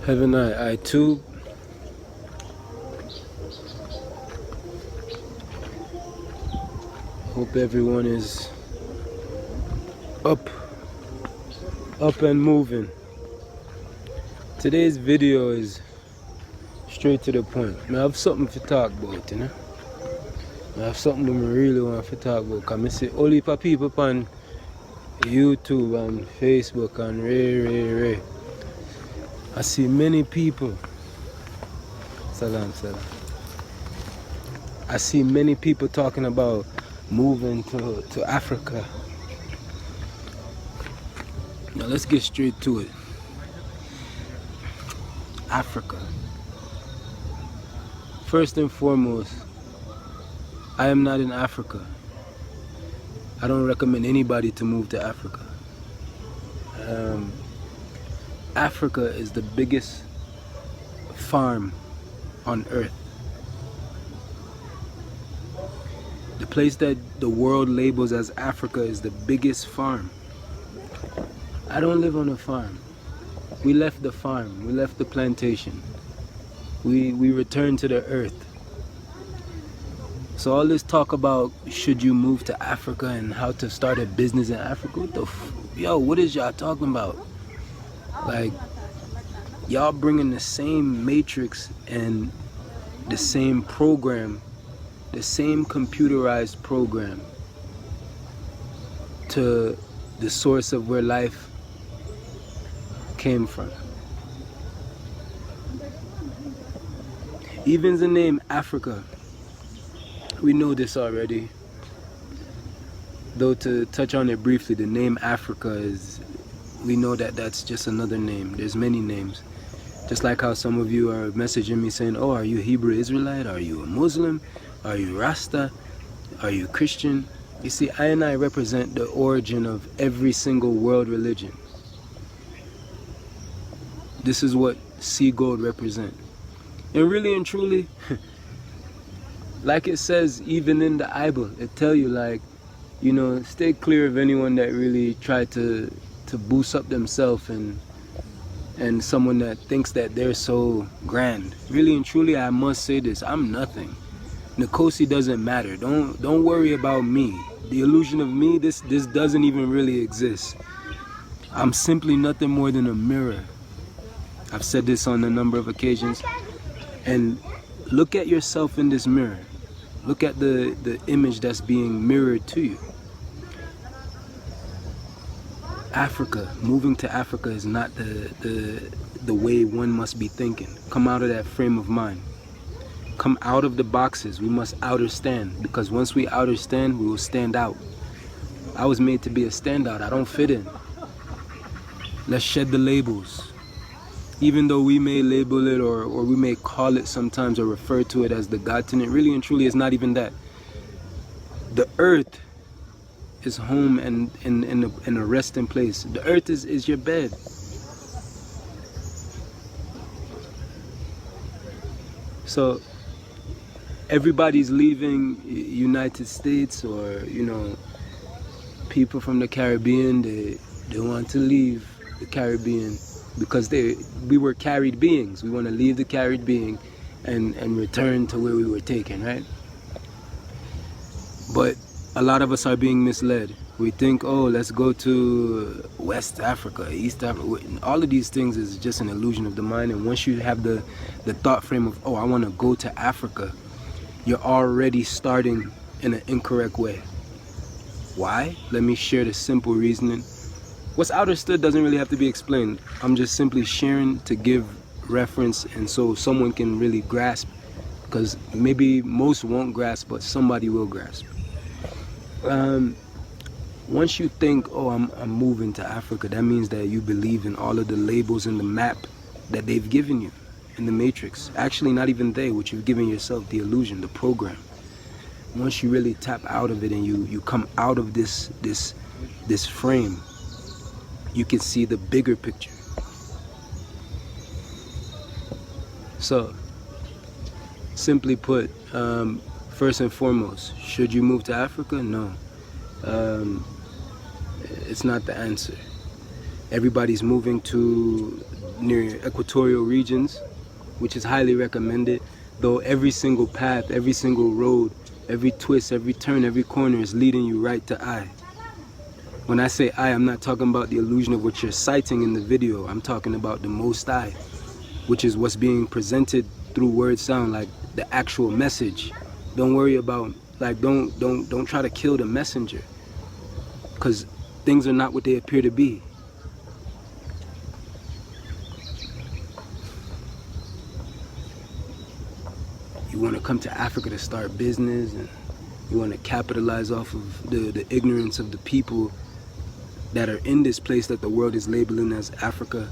Heaven I too. Hope everyone is up and moving. Today's video is straight to the point. I have something to talk about, you know. I have something I really want to talk about. Cause I see all heap of people on YouTube and Facebook and Ray. I see many people. Salam. I see many people talking about moving to Africa. Now let's get straight to it. Africa. First and foremost, I am not in Africa. I don't recommend anybody to move to Africa. Africa is the biggest farm on earth. The place that the world labels as Africa is the biggest farm. I don't live on a farm. We left the farm, we left the plantation. We returned to the earth. So all this talk about should you move to Africa and how to start a business in Africa, what is y'all talking about? Like, y'all bringing the same matrix and the same program, the same computerized program to the source of where life came from. Even the name Africa, we know this already. Though to touch on it briefly, the name Africa is, we know that that's just another name. There's many names. Just like how some of you are messaging me saying, oh, are you Hebrew Israelite? Are you a Muslim? Are you Rasta? Are you Christian? You see, I and I represent the origin of every single world religion. This is what Sea Gold represent. And really and truly, like it says even in the Bible, it tell you, like, you know, stay clear of anyone that really try to boost up themselves and someone that thinks that they're so grand. Really and truly, I must say this, I'm nothing. Nkosi doesn't matter. Don't worry about me. The illusion of me, this doesn't even really exist. I'm simply nothing more than a mirror. I've said this on a number of occasions. And look at yourself in this mirror. Look at the image that's being mirrored to you. Africa, moving to Africa is not the way one must be thinking. Come out of that frame of mind. Come out of the boxes. We must understand, because once we understand, we will stand out. I was made to be a standout. I don't fit in. Let's shed the labels. Even though we may label it or we may call it sometimes or refer to it as the God tenant, really and truly it's not even that. The earth is home and in a resting place. The earth is your bed. So everybody's leaving United States, or, you know, people from the Caribbean, they want to leave the Caribbean because we were carried beings. We want to leave the carried being and return to where we were taken, right? But a lot of us are being misled. We think, oh, let's go to West Africa, East Africa. All of these things is just an illusion of the mind. And once you have the thought frame of, oh, I want to go to Africa, you're already starting in an incorrect way. Why? Let me share the simple reasoning. What's understood doesn't really have to be explained. I'm just simply sharing to give reference, and so someone can really grasp, because maybe most won't grasp, but somebody will grasp. Once you think, oh, I'm moving to Africa, that means that you believe in all of the labels in the map that they've given you in the matrix. Actually, not even they, what you've given yourself, the illusion, the program. Once you really tap out of it and you come out of this frame, you can see the bigger picture. So, simply put, first and foremost, should you move to Africa? No. It's not the answer. Everybody's moving to near equatorial regions, which is highly recommended, though every single path, every single road, every twist, every turn, every corner is leading you right to I. When I say I, I'm not talking about the illusion of what you're citing in the video. I'm talking about the Most I, which is what's being presented through word sound, like the actual message. Don't worry about, like, don't try to kill the messenger, because things are not what they appear to be. You want to come to Africa to start business, and you want to capitalize off of the ignorance of the people that are in this place that the world is labeling as Africa,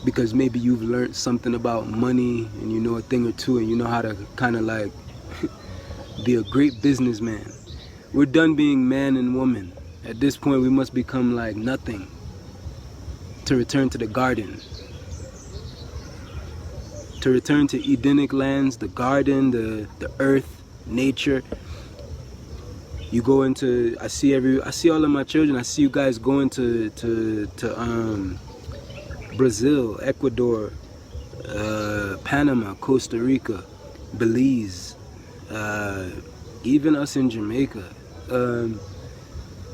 because maybe you've learned something about money and you know a thing or two and you know how to kind of like be a great businessman. We're done being man and woman. At this point we must become like nothing to return to the garden, to return to Edenic lands, the garden, the earth, nature. You go into, I see all of my children, I see you guys going to Brazil, Ecuador, Panama, Costa Rica, Belize, even us in Jamaica,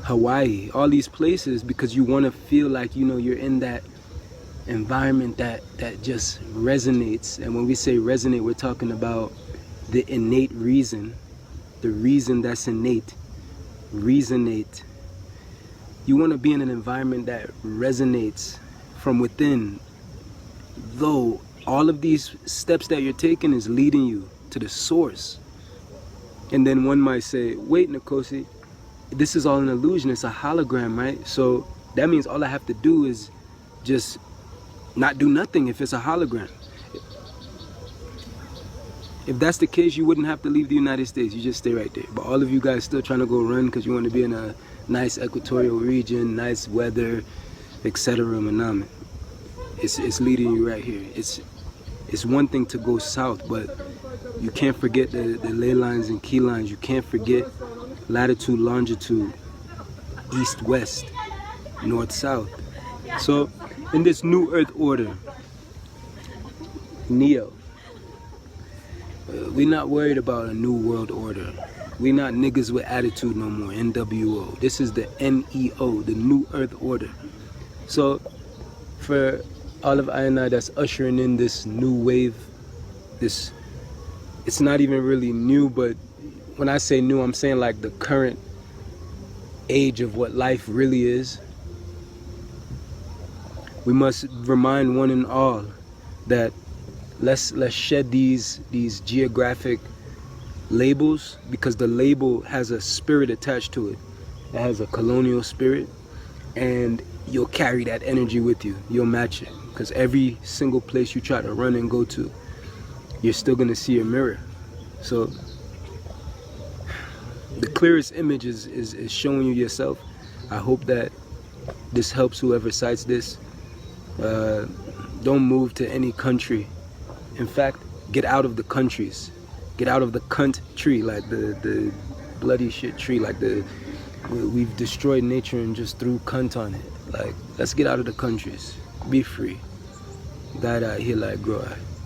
Hawaii, all these places, because you want to feel like, you know, you're in that environment that just resonates. And when we say resonate, we're talking about the innate reason, the reason that's innate. Resonate. You want to be in an environment that resonates from within, though all of these steps that you're taking is leading you to the source. And then one might say, wait, Nkosi, this is all an illusion, it's a hologram, right? So that means all I have to do is just not do nothing if it's a hologram. If that's the case, you wouldn't have to leave the United States. You just stay right there. But all of you guys still trying to go run because you want to be in a nice equatorial region, nice weather, etc. Manam. It's leading you right here. It's one thing to go south, but you can't forget the ley lines and key lines. You can't forget latitude, longitude, east, west, north, south. So in this new earth order, Neo, we're not worried about a new world order. We're not niggas with attitude no more, NWO. This is the NEO, the new earth order. So for all of I and I that's ushering in this new wave, it's not even really new, but when I say new, I'm saying like the current age of what life really is. We must remind one and all that let's shed these geographic labels, because the label has a spirit attached to it. It has a colonial spirit, and you'll carry that energy with you. You'll match it, because every single place you try to run and go to, you're still gonna see a mirror. So the clearest image is showing you yourself. I hope that this helps whoever cites this. Don't move to any country. In fact, get out of the countries. Get out of the cunt tree, like the bloody shit tree, like we've destroyed nature and just threw cunt on it. Like, let's get out of the countries. Be free. Die out here like grow.